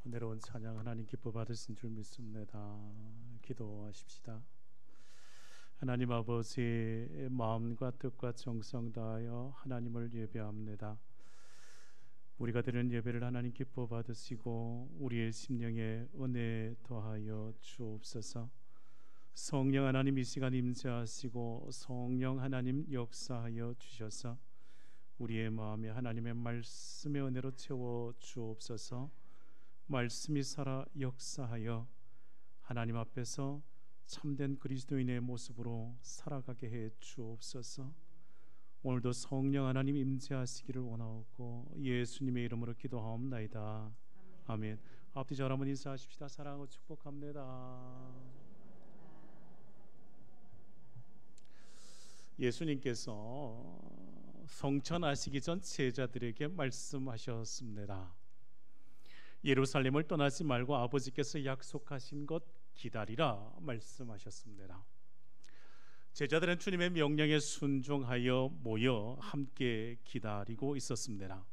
은혜로운 찬양 하나님 기뻐 받으신 줄 믿습니다. 기도하십시다. 하나님 아버지, 마음과 뜻과 정성 다하여 하나님을 예배합니다. 우리가 드리는 예배를 하나님 기뻐 받으시고 우리의 심령에 은혜 더하여 주옵소서. 성령 하나님 이 시간 임재하시고 성령 하나님 역사하여 주셔서 우리의 마음에 하나님의 말씀의 은혜로 채워 주옵소서. 말씀이 살아 역사하여 하나님 앞에서 참된 그리스도인의 모습으로 살아가게 해 주옵소서. 오늘도 성령 하나님 임재하시기를 원하옵고 예수님의 이름으로 기도하옵나이다. 아멘. 앞뒤 절 한번 인사하십시다. 사랑하고 축복합니다. 예수님께서 성천하시기 전 제자들에게 말씀하셨습니다. 예루살렘을 떠나지 말고 아버지께서 약속하신 것 기다리라 말씀하셨습니다. 제자들은 주님의 명령에 순종하여 모여 함께 기다리고 있었습니다.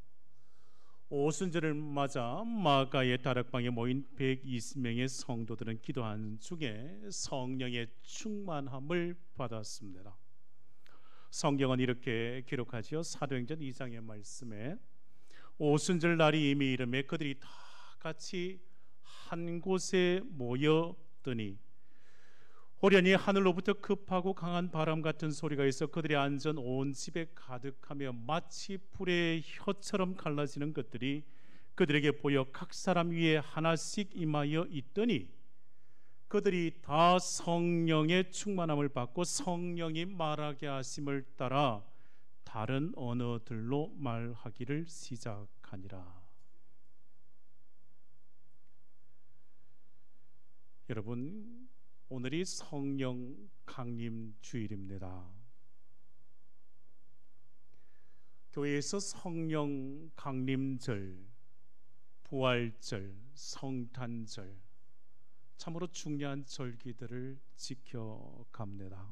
오순절을 맞아 마가의 다락방에 모인 120명의 성도들은 기도한 중에 성령의 충만함을 받았습니다. 성경은 이렇게 기록하지요. 사도행전 2장의 말씀에 오순절 날이 이미 이르매 그들이 다 같이 한 곳에 모였더니 호련히 하늘로부터 급하고 강한 바람 같은 소리가 있어 그들의 안전 온 집에 가득하며 마치 불의 혀처럼 갈라지는 것들이 그들에게 보여 각 사람 위에 하나씩 임하여 있더니 그들이 다 성령의 충만함을 받고 성령이 말하게 하심을 따라 다른 언어들로 말하기를 시작하니라. 여러분, 오늘이 성령 강림 주일입니다. 교회에서 성령 강림절, 부활절, 성탄절 참으로 중요한 절기들을 지켜갑니다.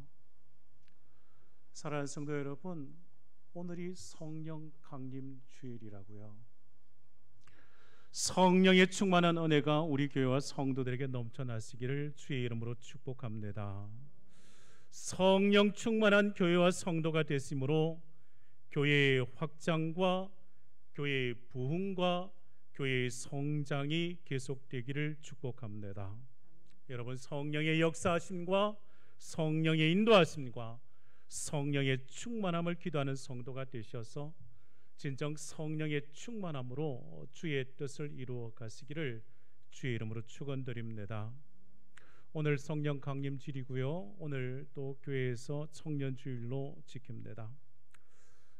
사랑하는 성도 여러분, 오늘이 성령 강림 주일이라고요. 성령의 충만한 은혜가 우리 교회와 성도들에게 넘쳐나시기를 주의 이름으로 축복합니다. 성령 충만한 교회와 성도가 되심으로 교회의 확장과 교회의 부흥과 교회의 성장이 계속되기를 축복합니다. 여러분, 성령의 역사하심과 성령의 인도하심과 성령의 충만함을 기도하는 성도가 되셔서 진정 성령의 충만함으로 주의 뜻을 이루어 가시기를 주의 이름으로 축원드립니다. 오늘 성령 강림주일이고요. 오늘 또 교회에서 청년주일로 지킵니다.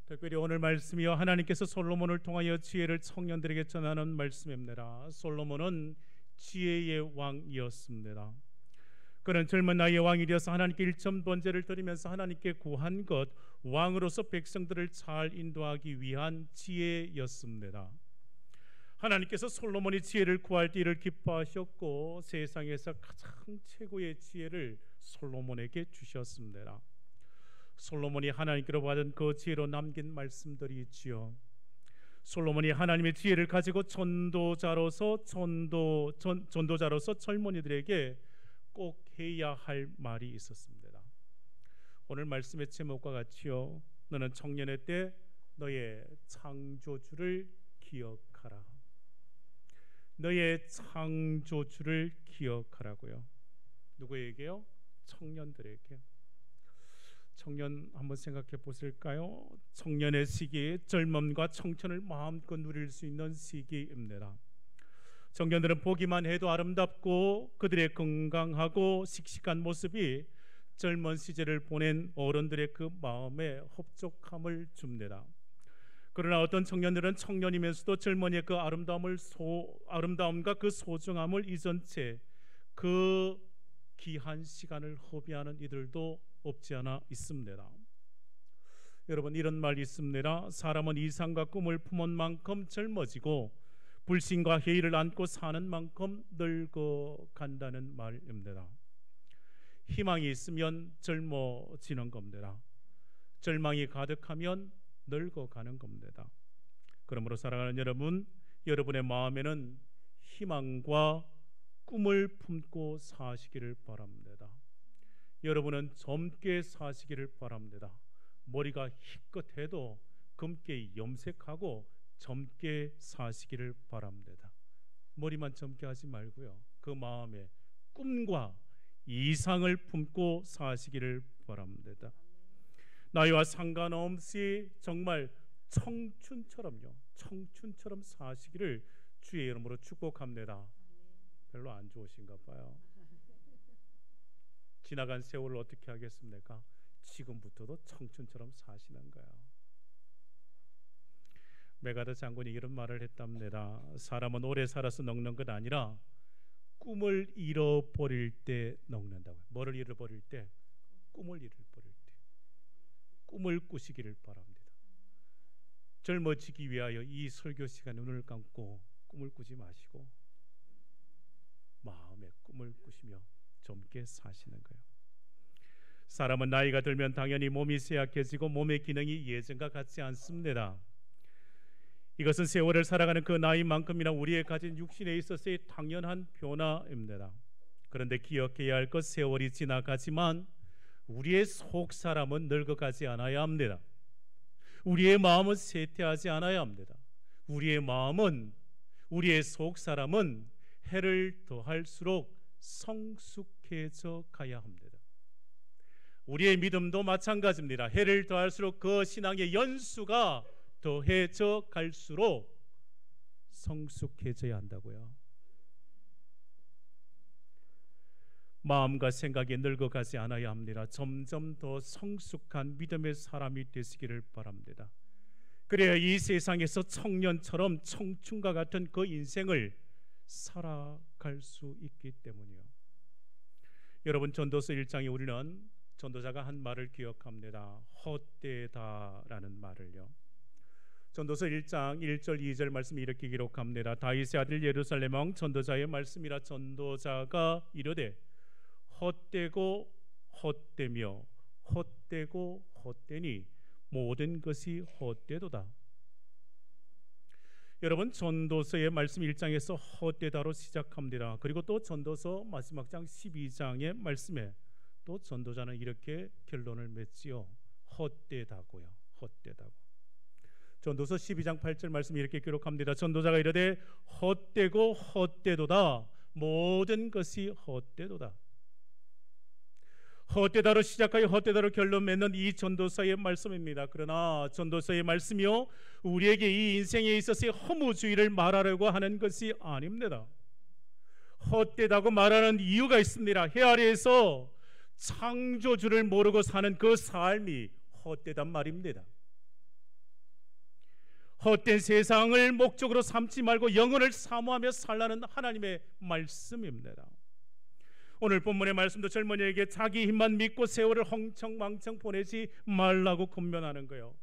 특별히 오늘 말씀이요, 하나님께서 솔로몬을 통하여 지혜를 청년들에게 전하는 말씀입니다. 솔로몬은 지혜의 왕이었습니다. 그는 젊은 나이에 왕이 되어서 하나님께 일천 번제를 드리면서 하나님께 구한 것, 왕으로서 백성들을 잘 인도하기 위한 지혜였습니다. 하나님께서 솔로몬이 지혜를 구할 때 이를 기뻐하셨고 세상에서 가장 최고의 지혜를 솔로몬에게 주셨습니다. 솔로몬이 하나님께로 받은 그 지혜로 남긴 말씀들이 있지요. 솔로몬이 하나님의 지혜를 가지고 전도자로서 젊은이들에게 꼭 해야 할 말이 있었습니다. 오늘 말씀의 제목과 같이요, 너는 청년의 때 너의 창조주를 기억하라. 너의 창조주를 기억하라고요. 누구에게요? 청년들에게. 청년 한번 생각해 보실까요? 청년의 시기, 젊음과 청춘을 마음껏 누릴 수 있는 시기입니다. 청년들은 보기만 해도 아름답고 그들의 건강하고 씩씩한 모습이 젊은 시절을 보낸 어른들의 그 마음에 흡족함을 줍니다. 그러나 어떤 청년들은 청년이면서도 젊은이의 그 아름다움과 그 소중함을 잊은 채 그 귀한 시간을 허비하는 이들도 없지 않아 있습니다. 여러분, 이런 말이 있습니다. 사람은 이상과 꿈을 품은 만큼 젊어지고 불신과 회의를 안고 사는 만큼 늙어간다는 말입니다. 희망이 있으면 젊어지는 겁니다. 절망이 가득하면 늙어가는 겁니다. 그러므로 사랑하는 여러분, 여러분의 마음에는 희망과 꿈을 품고 사시기를 바랍니다. 여러분은 젊게 사시기를 바랍니다. 머리가 희끗해도 검게 염색하고 젊게 사시기를 바랍니다. 머리만 젊게 하지 말고요, 그 마음에 꿈과 이상을 품고 사시기를 바랍니다. 나이와 상관없이 정말 청춘처럼 사시기를 주의 이름으로 축복합니다. 별로 안 좋으신가 봐요. 지나간 세월을 어떻게 하겠습니까? 지금부터도 청춘처럼 사시는 거예요. 메가더 장군이 이런 말을 했답니다. 사람은 오래 살아서 늙는 것 아니라 꿈을 잃어버릴 때 늙는다고요. 뭐를 잃어버릴 때? 꿈을 잃어버릴 때. 꿈을 꾸시기를 바랍니다. 젊어지기 위하여 이 설교 시간에 눈을 감고 꿈을 꾸지 마시고 마음에 꿈을 꾸시며 젊게 사시는 거예요. 사람은 나이가 들면 당연히 몸이 쇠약해지고 몸의 기능이 예전과 같지 않습니다. 이것은 세월을 살아가는 그 나이만큼이나 우리의 가진 육신에 있어서의 당연한 변화입니다. 그런데 기억해야 할 것, 세월이 지나가지만 우리의 속 사람은 늙어가지 않아야 합니다. 우리의 마음은 쇠퇴하지 않아야 합니다. 우리의 마음은, 우리의 속 사람은 해를 더할수록 성숙해져 가야 합니다. 우리의 믿음도 마찬가지입니다. 해를 더할수록 그 신앙의 연수가 더해져 갈수록 성숙해져야 한다고요. 마음과 생각이 늙어가지 않아야 합니다. 점점 더 성숙한 믿음의 사람이 되시기를 바랍니다. 그래야 이 세상에서 청년처럼 청춘과 같은 그 인생을 살아갈 수 있기 때문이요. 여러분, 전도서 1장에 우리는 전도자가 한 말을 기억합니다. 헛되다라는 말을요. 전도서 1장 1절 2절 말씀이 이렇게 기록합니다. 다윗의 아들 예루살렘 왕 전도자의 말씀이라. 전도자가 이르되 헛되고 헛되며 헛되고 헛되니 모든 것이 헛되도다. 여러분, 전도서의 말씀 1장에서 헛되다로 시작합니다. 그리고 또 전도서 마지막 장 12장의 말씀에 또 전도자는 이렇게 결론을 맺지요. 헛되다고요. 헛되다고. 전도서 12장 8절 말씀이 이렇게 기록합니다. 전도자가 이르되 헛되고 헛되도다. 모든 것이 헛되도다. 헛되다로 시작하여 헛되다로 결론 맺는 이 전도서의 말씀입니다. 그러나 전도서의 말씀이요, 우리에게 이 인생에 있어서의 허무주의를 말하려고 하는 것이 아닙니다. 헛되다고 말하는 이유가 있습니다. 해 아래에서 창조주를 모르고 사는 그 삶이 헛되단 말입니다. 헛된 세상을 목적으로 삼지 말고 영혼을 사모하며 살라는 하나님의 말씀입니다. 오늘 본문의 말씀도 젊은이에게 자기 힘만 믿고 세월을 헝청망청 보내지 말라고 권면하는 거예요.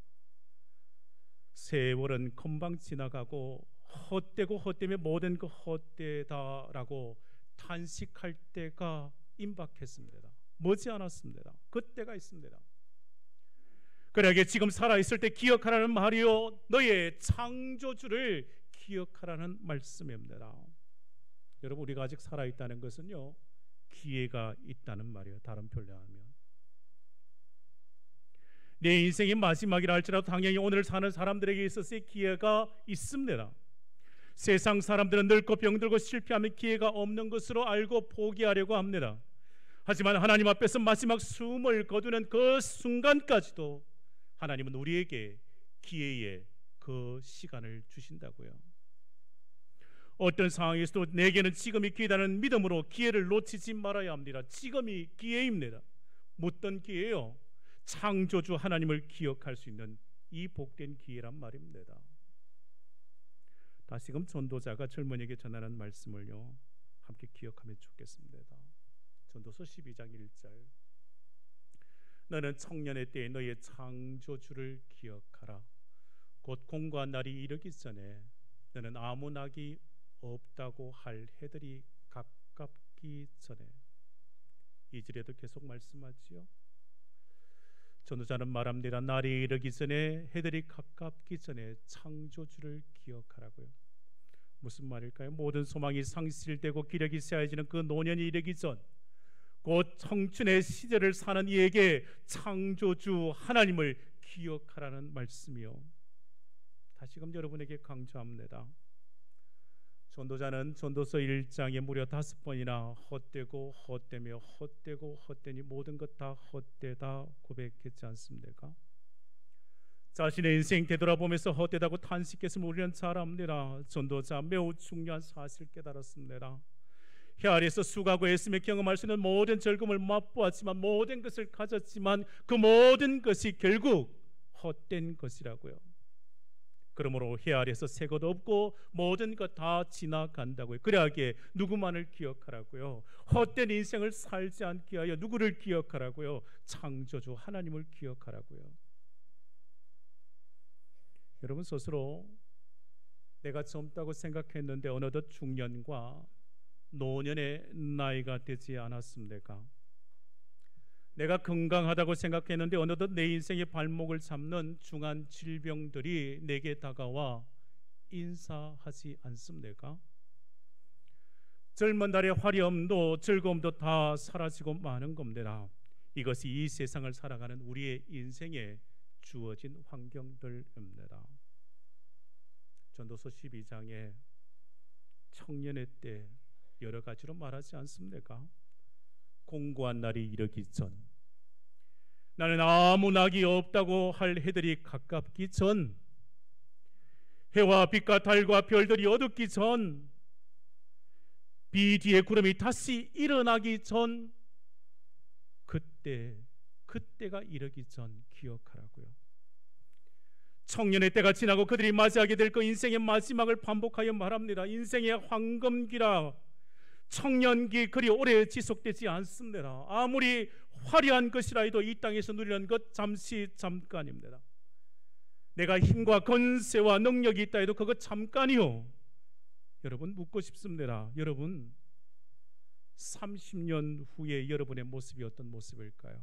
세월은 금방 지나가고 헛되고 헛되며 모든 것 헛되다라고 탄식할 때가 임박했습니다. 머지않았습니다. 그때가 있습니다. 그러기에 지금 살아있을 때 기억하라는 말이요, 너의 창조주를 기억하라는 말씀입니다. 여러분, 우리가 아직 살아있다는 것은요, 기회가 있다는 말이에요. 다른 표현로 하면 내 인생의 마지막이라 할지라도 당연히 오늘 사는 사람들에게 있어서의 기회가 있습니다. 세상 사람들은 늙고 병들고 실패하면 기회가 없는 것으로 알고 포기하려고 합니다. 하지만 하나님 앞에서 마지막 숨을 거두는 그 순간까지도 하나님은 우리에게 기회의 그 시간을 주신다고요. 어떤 상황에서도 내게는 지금이 기회다는 믿음으로 기회를 놓치지 말아야 합니다. 지금이 기회입니다. 어떤 기회요? 창조주 하나님을 기억할 수 있는 이 복된 기회란 말입니다. 다시금 전도자가 젊은이에게 전하는 말씀을요, 함께 기억하면 좋겠습니다. 전도서 12장 1절, 너는 청년의 때에 너의 창조주를 기억하라. 곧 공고한 날이 이르기 전에 너는 아무 낙이 없다고 할 해들이 가깝기 전에. 이 절에도 계속 말씀하지요. 전도자는 말합니다. 날이 이르기 전에, 해들이 가깝기 전에 창조주를 기억하라고요. 무슨 말일까요? 모든 소망이 상실되고 기력이 쇠해지는 그 노년이 이르기 전, 곧 청춘의 시절을 사는 이에게 창조주 하나님을 기억하라는 말씀이요, 다시금 여러분에게 강조합니다. 전도자는 전도서 1장에 무려 5번이나 헛되고 헛되며 헛되고 헛되니 모든 것 다 헛되다 고백했지 않습니까? 자신의 인생 되돌아보면서 헛되다고 탄식했으면 우리는 잘 압니다. 전도자 매우 중요한 사실을 깨달았습니다. 해 아래에서 수고하고 애쓰며 경험할 수 있는 모든 즐거움을 맛보았지만, 모든 것을 가졌지만 그 모든 것이 결국 헛된 것이라고요. 그러므로 해 아래에서 새 것 없고 모든 것 다 지나간다고요. 그러하기에 누구만을 기억하라고요? 헛된 인생을 살지 않게 하여 누구를 기억하라고요? 창조주 하나님을 기억하라고요. 여러분 스스로 내가 젊다고 생각했는데 어느덧 중년과 노년의 나이가 되지 않았습니까? 내가 건강하다고 생각했는데 어느덧 내 인생의 발목을 잡는 중한 질병들이 내게 다가와 인사하지 않습니까? 젊은 날의 화려함도 즐거움도 다 사라지고 마는 겁니다. 이것이 이 세상을 살아가는 우리의 인생에 주어진 환경들입니다. 전도서 12장에 청년의 때 여러 가지로 말하지 않습니까? 공고한 날이 이르기 전, 나는 아무 낙이 없다고 할 해들이 가깝기 전, 해와 빛과 달과 별들이 어둡기 전, 비 뒤에 구름이 다시 일어나기 전, 그때가 이르기 전 기억하라고요. 청년의 때가 지나고 그들이 맞이하게 될 그 인생의 마지막을 반복하여 말합니다. 인생의 황금기라, 청년기 그리 오래 지속되지 않습니다. 아무리 화려한 것이라 해도 이 땅에서 누리는 것 잠시 잠깐입니다. 내가 힘과 권세와 능력이 있다 해도 그것 잠깐이요. 여러분 묻고 싶습니다. 여러분 30년 후에 여러분의 모습이 어떤 모습일까요?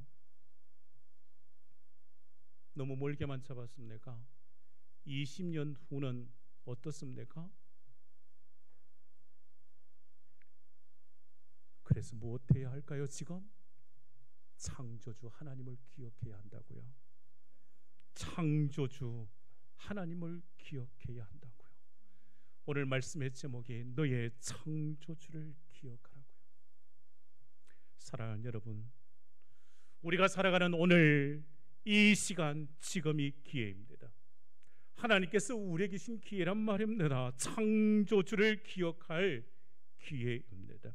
너무 멀게만 잡았습니까? 20년 후는 어떻습니까? 그래서 무엇해야 할까요? 지금 창조주 하나님을 기억해야 한다고요. 창조주 하나님을 기억해야 한다고요. 오늘 말씀의 제목이 너의 창조주를 기억하라고요. 사랑하는 여러분, 우리가 살아가는 오늘 이 시간, 지금이 기회입니다. 하나님께서 우리에게 주신 기회란 말입니다. 창조주를 기억할 기회입니다.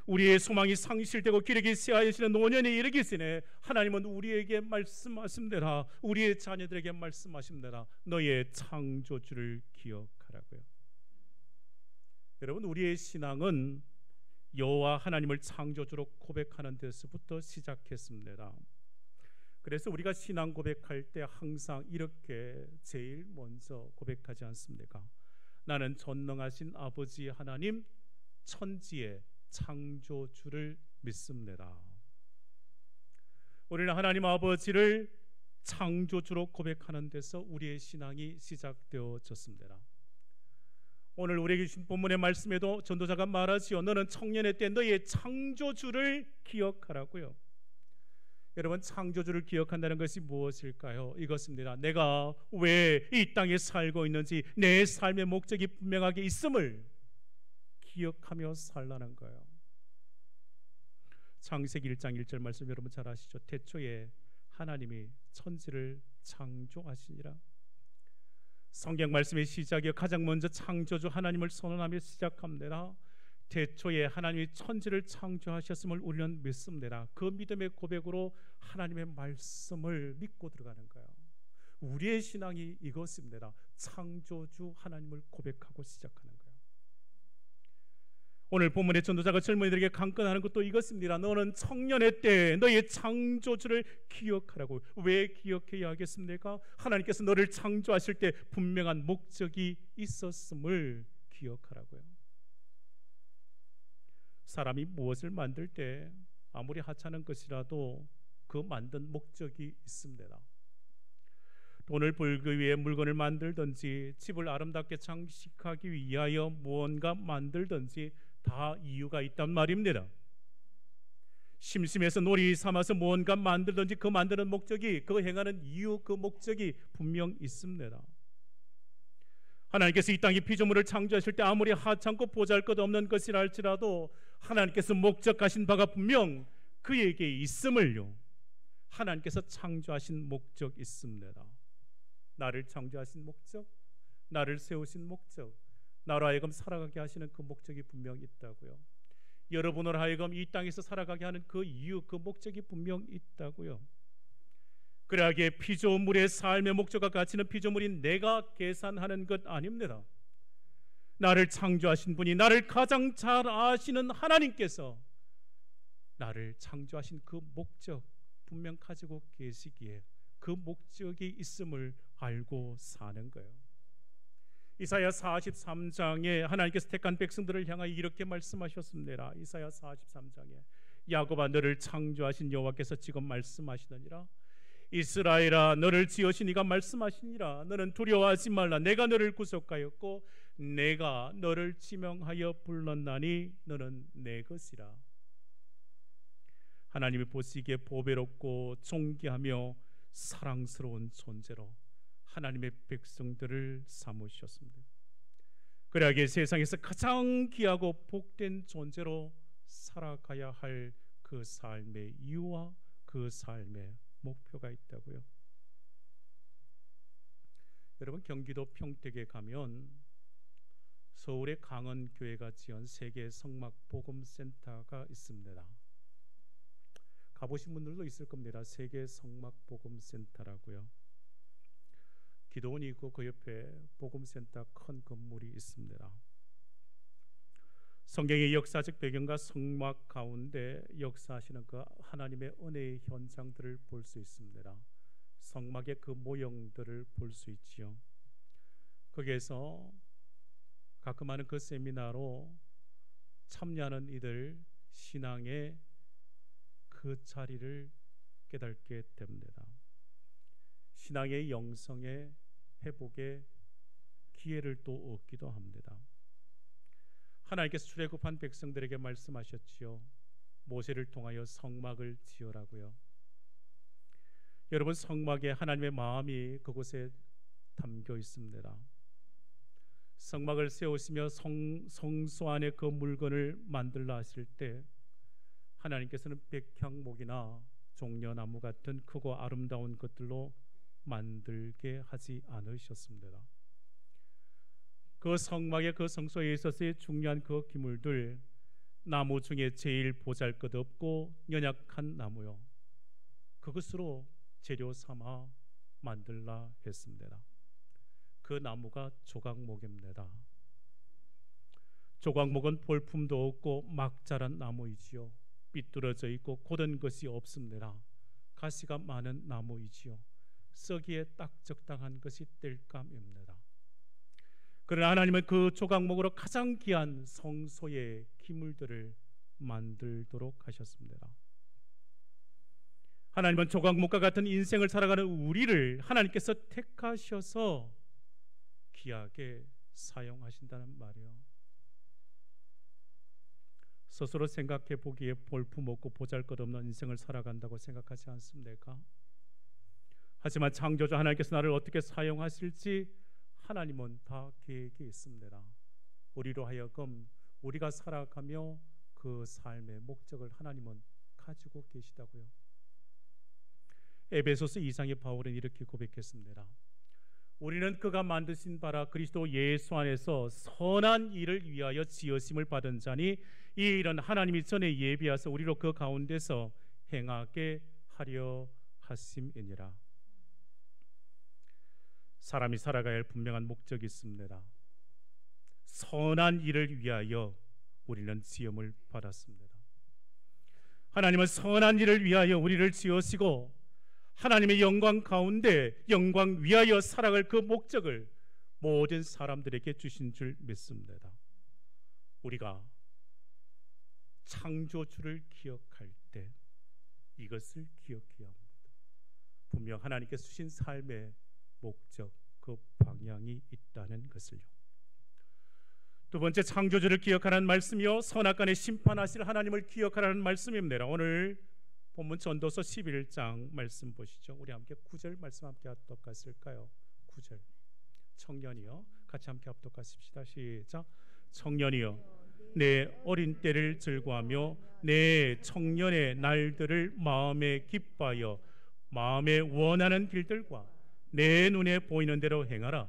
우리의 소망이 상실되고 기력이 쇠하여지는 노년에 이르기 전에 하나님은 우리에게 말씀하십니다. 우리의 자녀들에게 말씀하십니다. 너의 창조주를 기억하라고요. 여러분, 우리의 신앙은 여호와 하나님을 창조주로 고백하는 데서부터 시작했습니다. 그래서 우리가 신앙 고백할 때 항상 이렇게 제일 먼저 고백하지 않습니까? 나는 전능하신 아버지 하나님, 천지의 창조주를 믿습니다. 우리는 하나님 아버지를 창조주로 고백하는 데서 우리의 신앙이 시작되어졌습니다. 오늘 우리에게 주신 본문의 말씀에도 전도자가 말하지요. 너는 청년의 때 너의 창조주를 기억하라고요. 여러분, 창조주를 기억한다는 것이 무엇일까요? 이것입니다. 내가 왜 이 땅에 살고 있는지, 내 삶의 목적이 분명하게 있음을 기억하며 살라는 거예요. 창세기 1장 1절 말씀 여러분 잘 아시죠? 태초에 하나님이 천지를 창조하시니라. 성경 말씀의 시작이요, 가장 먼저 창조주 하나님을 선언하며 시작합니다. 태초에 하나님이 천지를 창조하셨음을 우리는 믿습니다. 그 믿음의 고백으로 하나님의 말씀을 믿고 들어가는 거예요. 우리의 신앙이 이것입니다. 창조주 하나님을 고백하고 시작하는 거예요. 오늘 본문의 전도자가 젊은이들에게 강권하는 것도 이것입니다. 너는 청년의 때 너의 창조주를 기억하라고. 왜 기억해야 하겠습니까? 하나님께서 너를 창조하실 때 분명한 목적이 있었음을 기억하라고요. 사람이 무엇을 만들 때 아무리 하찮은 것이라도 그 만든 목적이 있습니다. 돈을 벌기 위해 물건을 만들든지 집을 아름답게 장식하기 위하여 무언가 만들든지 다 이유가 있단 말입니다. 심심해서 놀이 삼아서 무언가 만들든지 그 만드는 목적이, 그 행하는 이유, 그 목적이 분명 있습니다. 하나님께서 이 땅에 피조물을 창조하실 때 아무리 하찮고 보잘것없는 것이라 할지라도 하나님께서 목적하신 바가 분명 그에게 있음을요, 하나님께서 창조하신 목적 있습니다. 나를 창조하신 목적, 나를 세우신 목적, 나로 하여금 살아가게 하시는 그 목적이 분명 있다고요. 여러분을 하여금 이 땅에서 살아가게 하는 그 이유, 그 목적이 분명 있다고요. 그러하기에 피조물의 삶의 목적과 가치는 피조물인 내가 계산하는 것 아닙니다. 나를 창조하신 분이, 나를 가장 잘 아시는 하나님께서 나를 창조하신 그 목적 분명 가지고 계시기에 그 목적이 있음을 알고 사는 거예요. 이사야 43장에 하나님께서 택한 백성들을 향하여 이렇게 말씀하셨습니다. 이사야 43장에 야곱아, 너를 창조하신 여호와께서 지금 말씀하시느니라. 이스라엘아, 너를 지으신 이가 말씀하시니라. 너는 두려워하지 말라. 내가 너를 구속하였고 내가 너를 지명하여 불렀나니 너는 내 것이라. 하나님이 보시기에 보배롭고 존귀하며 사랑스러운 존재로 하나님의 백성들을 삼으셨습니다. 그러하기에 세상에서 가장 귀하고 복된 존재로 살아가야 할 그 삶의 이유와 그 삶의 목표가 있다고요. 여러분, 경기도 평택에 가면 서울의 강원교회가 지은 세계 성막 복음센터가 있습니다. 가보신 분들도 있을 겁니다. 세계 성막 복음센터라고요. 기도원이 있고 그 옆에 복음센터 큰 건물이 있습니다. 성경의 역사적 배경과 성막 가운데 역사하시는 그 하나님의 은혜의 현장들을 볼 수 있습니다. 성막의 그 모형들을 볼 수 있지요. 거기에서 가끔 하는 그 세미나로 참여하는 이들 신앙의 그 자리를 깨닫게 됩니다. 신앙의 영성의 회복의 기회를 또 얻기도 합니다. 하나님께서 출애굽한 백성들에게 말씀하셨지요. 모세를 통하여 성막을 지으라고요. 여러분, 성막에 하나님의 마음이 그곳에 담겨 있습니다. 성막을 세우시며 성소 안에 그 물건을 만들라 하실 때 하나님께서는 백향목이나 종려나무 같은 크고 아름다운 것들로 만들게 하지 않으셨습니다. 그 성막의 그 성소에 있어서의 중요한 그 기물들, 나무 중에 제일 보잘것없고 연약한 나무요, 그것으로 재료 삼아 만들라 했습니다. 그 나무가 조각목입니다. 조각목은 볼품도 없고 막 자란 나무이지요. 삐뚤어져 있고 곧은 것이 없습니다. 가시가 많은 나무이지요. 썩기에 딱 적당한 것이 땔감입니다. 그러나 하나님은 그 조각목으로 가장 귀한 성소의 기물들을 만들도록 하셨습니다. 하나님은 조각목과 같은 인생을 살아가는 우리를 하나님께서 택하셔서 귀하게 사용하신다는 말이요. 스스로 생각해 보기에 볼품없고 보잘것없는 인생을 살아간다고 생각하지 않습니까? 하지만 창조주 하나님께서 나를 어떻게 사용하실지 하나님은 다 계획이 있습니다. 우리로 하여금 우리가 살아가며 그 삶의 목적을 하나님은 가지고 계시다고요. 에베소서 2장의 바울은 이렇게 고백했습니다. 우리는 그가 만드신 바라 그리스도 예수 안에서 선한 일을 위하여 지으심을 받은 자니 이 일은 하나님이 전에 예비하사 우리로 그 가운데서 행하게 하려 하심이니라. 사람이 살아가야 할 분명한 목적이 있습니다. 선한 일을 위하여 우리는 지음을 받았습니다. 하나님은 선한 일을 위하여 우리를 지으시고 하나님의 영광 가운데 영광 위하여 살아갈 그 목적을 모든 사람들에게 주신 줄 믿습니다. 우리가 창조주를 기억할 때 이것을 기억해야 합니다. 분명 하나님께서 주신 삶의 목적, 그 방향이 있다는 것을요. 두 번째, 창조주를 기억하라는 말씀이요, 선악간에 심판하실 하나님을 기억하라는 말씀입니다. 오늘 본문 전도서 11장 말씀 보시죠. 우리 함께 9절 말씀 함께 합독하실까요? 9절. 청년이요, 같이 함께 합독하십시다. 시작. 청년이요, 내 어린 때를 즐거하며 내 청년의 날들을 마음에 기뻐하여 마음에 원하는 길들과 내 눈에 보이는 대로 행하라.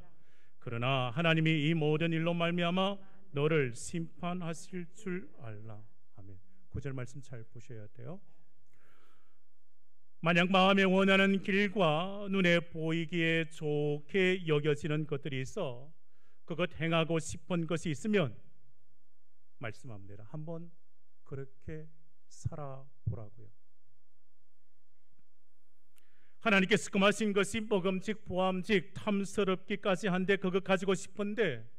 그러나 하나님이 이 모든 일로 말미암아 너를 심판하실 줄 알라. 아멘. 9절 말씀 잘 보셔야 돼요. 만약 마음에 원하는 길과 눈에 보이기에 좋게 여겨지는 것들이 있어 그것 행하고 싶은 것이 있으면 말씀합니다. 한번 그렇게 살아보라고요. 하나님께서 금하신 것이 먹음직 보암직 탐스럽기까지 한데 그거 가지고 싶은데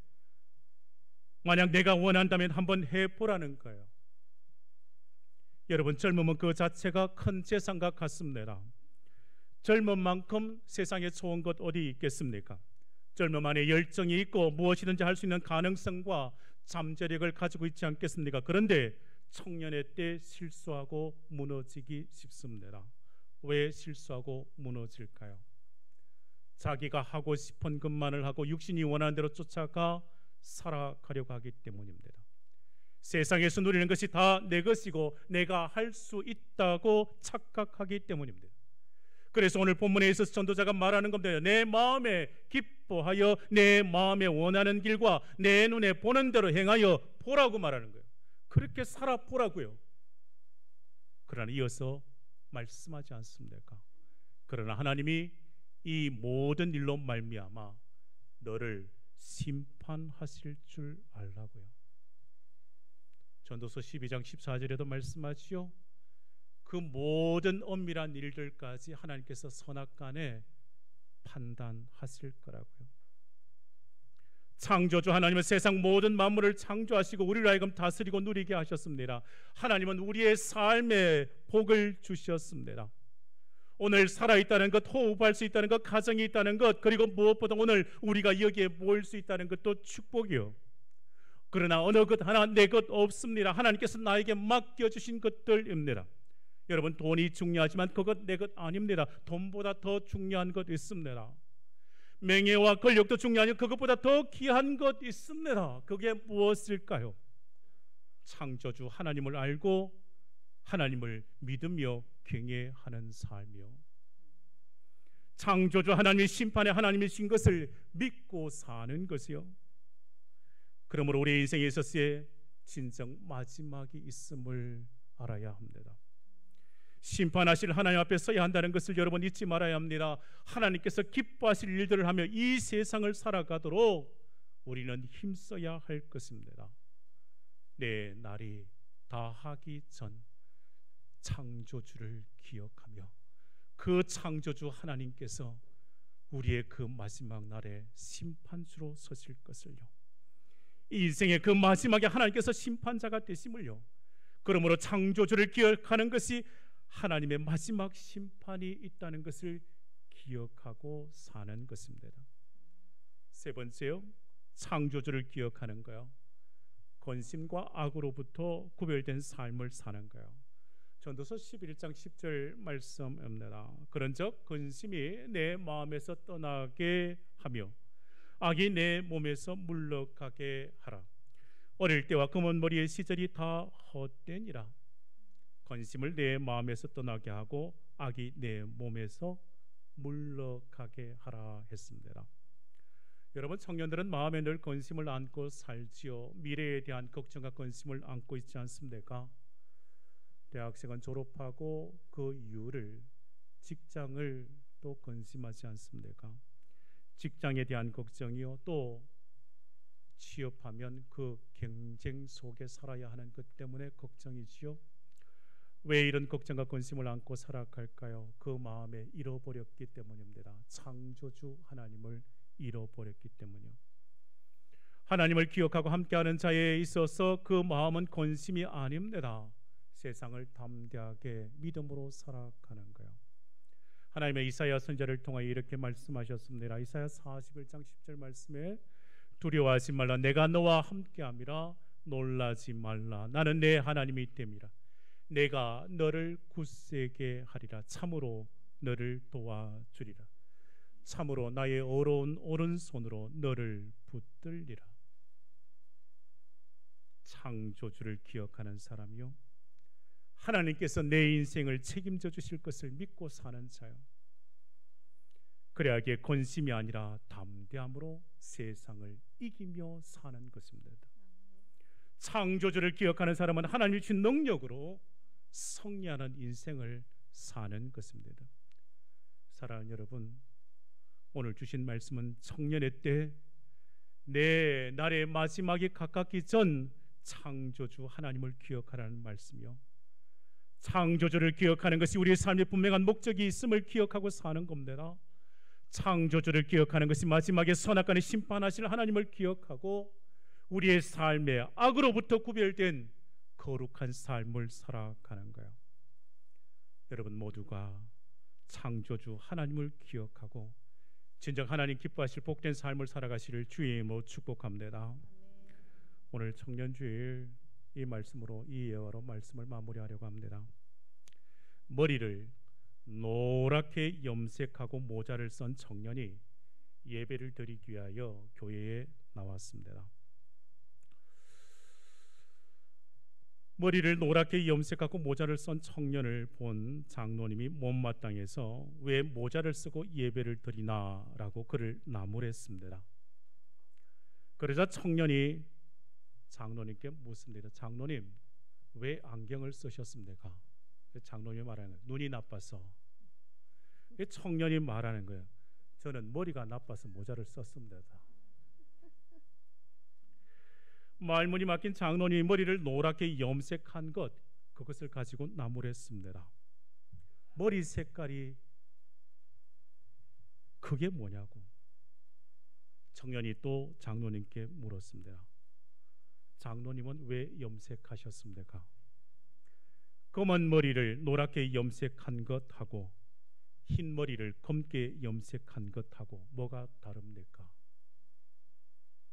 만약 내가 원한다면 한번 해보라는 거예요. 여러분, 젊음은 그 자체가 큰 재산과 같습니다. 젊은 만큼 세상에 좋은 것 어디 있겠습니까? 젊음 안에 열정이 있고 무엇이든지 할 수 있는 가능성과 잠재력을 가지고 있지 않겠습니까? 그런데 청년의 때 실수하고 무너지기 쉽습니다. 왜 실수하고 무너질까요? 자기가 하고 싶은 것만을 하고 육신이 원하는 대로 쫓아가 살아가려고 하기 때문입니다. 세상에서 누리는 것이 다 내 것이고 내가 할 수 있다고 착각하기 때문입니다. 그래서 오늘 본문에 있어서 전도자가 말하는 겁니다. 내 마음에 기뻐하여 내 마음에 원하는 길과 내 눈에 보는 대로 행하여 보라고 말하는 거예요. 그렇게 살아보라고요. 그러나 이어서 말씀하지 않습니까? 그러나 하나님이 이 모든 일로 말미암아 너를 심판하실 줄 알라고요. 전도서 12장 14절에도 말씀하시오. 그 모든 엄밀한 일들까지 하나님께서 선악간에 판단하실 거라고요. 창조주 하나님은 세상 모든 만물을 창조하시고 우리를 하여금 다스리고 누리게 하셨습니다. 하나님은 우리의 삶에 복을 주셨습니다. 오늘 살아있다는 것, 호흡할 수 있다는 것, 가정이 있다는 것, 그리고 무엇보다 오늘 우리가 여기에 모일 수 있다는 것도 축복이요. 그러나 어느 것 하나 내 것 없습니다. 하나님께서 나에게 맡겨주신 것들입니다. 여러분, 돈이 중요하지만 그것 내 것 아닙니다. 돈보다 더 중요한 것 있습니다. 명예와 권력도 중요하지만 그것보다 더 귀한 것 있습니다. 그게 무엇일까요? 창조주 하나님을 알고 하나님을 믿으며 경외하는 삶이요. 창조주 하나님의 심판에 하나님이신 것을 믿고 사는 것이요. 그러므로 우리 인생에 있어서의 진정 마지막이 있음을 알아야 합니다. 심판하실 하나님 앞에 서야 한다는 것을 여러분 잊지 말아야 합니다. 하나님께서 기뻐하실 일들을 하며 이 세상을 살아가도록 우리는 힘써야 할 것입니다. 내 날이 다하기 전 창조주를 기억하며 그 창조주 하나님께서 우리의 그 마지막 날에 심판주로 서실 것을요. 이 인생의 그 마지막에 하나님께서 심판자가 되심을요. 그러므로 창조주를 기억하는 것이 하나님의 마지막 심판이 있다는 것을 기억하고 사는 것입니다. 세 번째요, 창조주를 기억하는 거요. 권심과 악으로부터 구별된 삶을 사는 거요. 전도서 11장 10절 말씀입니다. 그런즉 근심이 내 마음에서 떠나게 하며 악이 내 몸에서 물러가게 하라. 어릴 때와 검은 머리의 시절이 다 헛되니라. 권심을 내 마음에서 떠나게 하고 악이 내 몸에서 물러가게 하라 했습니다. 여러분, 청년들은 마음에 늘 권심을 안고 살지요. 미래에 대한 걱정과 권심을 안고 있지 않습니까? 대학생은 졸업하고 그 이후를, 직장을 또 권심하지 않습니까? 직장에 대한 걱정이요, 또 취업하면 그 경쟁 속에 살아야 하는 것 때문에 걱정이지요. 왜 이런 걱정과 근심을 안고 살아갈까요? 그 마음에 잃어버렸기 때문입니다. 창조주 하나님을 잃어버렸기 때문이요. 하나님을 기억하고 함께하는 자에 있어서 그 마음은 근심이 아닙니다. 세상을 담대하게 믿음으로 살아가는 거예요. 하나님의 이사야 선지자를 통하여 이렇게 말씀하셨습니다. 이사야 41장 10절 말씀에 두려워하지 말라 내가 너와 함께함이라 놀라지 말라 나는 내 하나님이 됨이라 내가 너를 굳세게 하리라 참으로 너를 도와주리라 참으로 나의 어려운 오른손으로 너를 붙들리라. 창조주를 기억하는 사람이요 하나님께서 내 인생을 책임져 주실 것을 믿고 사는 자요 그래야기에 권심이 아니라 담대함으로 세상을 이기며 사는 것입니다. 창조주를 기억하는 사람은 하나님이 주신 능력으로 승리하는 인생을 사는 것입니다. 사랑하는 여러분, 오늘 주신 말씀은 청년의 때 내 날의 마지막이 가깝기 전 창조주 하나님을 기억하라는 말씀이요 창조주를 기억하는 것이 우리의 삶의 분명한 목적이 있음을 기억하고 사는 겁니다. 창조주를 기억하는 것이 마지막에 선악간에 심판하실 하나님을 기억하고 우리의 삶에 악으로부터 구별된 거룩한 삶을 살아가는 거예요. 여러분 모두가 창조주 하나님을 기억하고 진정 하나님 기뻐하실 복된 삶을 살아가시를 주의 이름으로 축복합니다. 오늘 청년주일 이 말씀으로 이 예화로 말씀을 마무리하려고 합니다. 머리를 노랗게 염색하고 모자를 쓴 청년이 예배를 드리기 위하여 교회에 나왔습니다. 머리를 노랗게 염색하고 모자를 쓴 청년을 본 장로님이 못마땅해서 왜 모자를 쓰고 예배를 드리나라고 그를 나무랬습니다. 그러자 청년이 장로님께 묻습니다. 장로님, 왜 안경을 쓰셨습니까? 장로님이 말하는 거예요. 눈이 나빠서. 청년이 말하는 거예요. 저는 머리가 나빠서 모자를 썼습니다. 말문이 막힌 장로님이 머리를 노랗게 염색한 것, 그것을 가지고 나무랬습니다. 머리 색깔이 그게 뭐냐고 청년이 또 장로님께 물었습니다. 장로님은 왜 염색하셨습니까? 검은 머리를 노랗게 염색한 것하고 흰 머리를 검게 염색한 것하고 뭐가 다릅니까?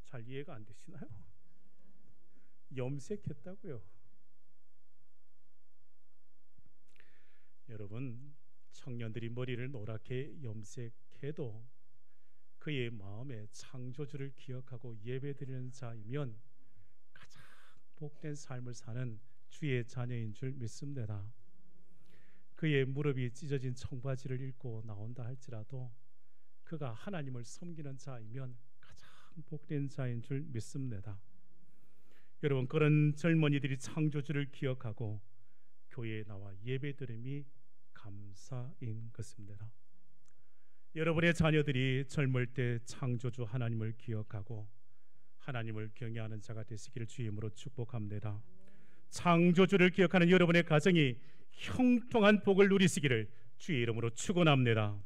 잘 이해가 안 되시나요? 염색했다고요. 여러분, 청년들이 머리를 노랗게 염색해도 그의 마음에 창조주를 기억하고 예배드리는 자이면 가장 복된 삶을 사는 주의 자녀인 줄 믿습니다. 그의 무릎이 찢어진 청바지를 입고 나온다 할지라도 그가 하나님을 섬기는 자이면 가장 복된 자인 줄 믿습니다. 여러분, 그런 젊은이들이 창조주를 기억하고 교회에 나와 예배드림이 감사인 것입니다. 여러분의 자녀들이 젊을 때 창조주 하나님을 기억하고 하나님을 경외하는 자가 되시기를 주의 이름으로 축복합니다. 창조주를 기억하는 여러분의 가정이 형통한 복을 누리시기를 주의 이름으로 축원합니다.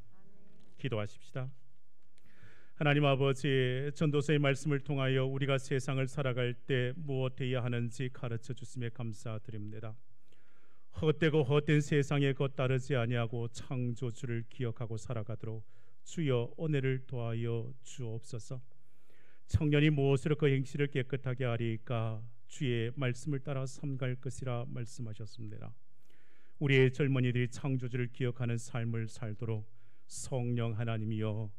기도하십시다. 하나님 아버지, 전도서의 말씀을 통하여 우리가 세상을 살아갈 때 무엇해야 하는지 가르쳐 주심에 감사드립니다. 헛되고 헛된 세상에 겉따르지 아니하고 창조주를 기억하고 살아가도록 주여 은혜를 도하여 주옵소서. 청년이 무엇으로 그 행실을 깨끗하게 하리까? 주의 말씀을 따라 삼갈 것이라 말씀하셨습니다. 우리의 젊은이들이 창조주를 기억하는 삶을 살도록 성령 하나님이여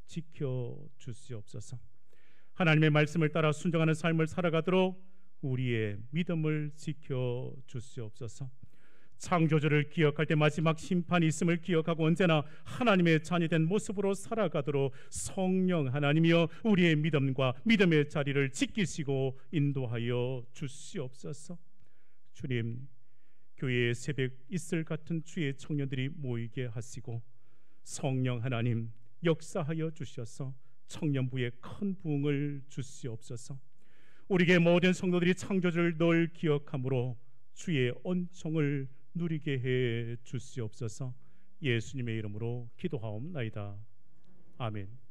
지켜주시옵소서. 하나님의 말씀을 따라 순종하는 삶을 살아가도록 우리의 믿음을 지켜주시옵소서. 창조주를 기억할 때 마지막 심판이 있음을 기억하고 언제나 하나님의 자녀된 모습으로 살아가도록 성령 하나님이여 우리의 믿음과 믿음의 자리를 지키시고 인도하여 주시옵소서. 주님, 교회에 새벽 이슬 같은 주의 청년들이 모이게 하시고 성령 하나님 역사하여 주셔서 청년부에 큰 부흥을 주시옵소서. 우리에게 모든 성도들이 창조주를 늘 기억함으로 주의恩寵을 누리게 해 주시옵소서. 예수님의 이름으로 기도하옵나이다. 아멘.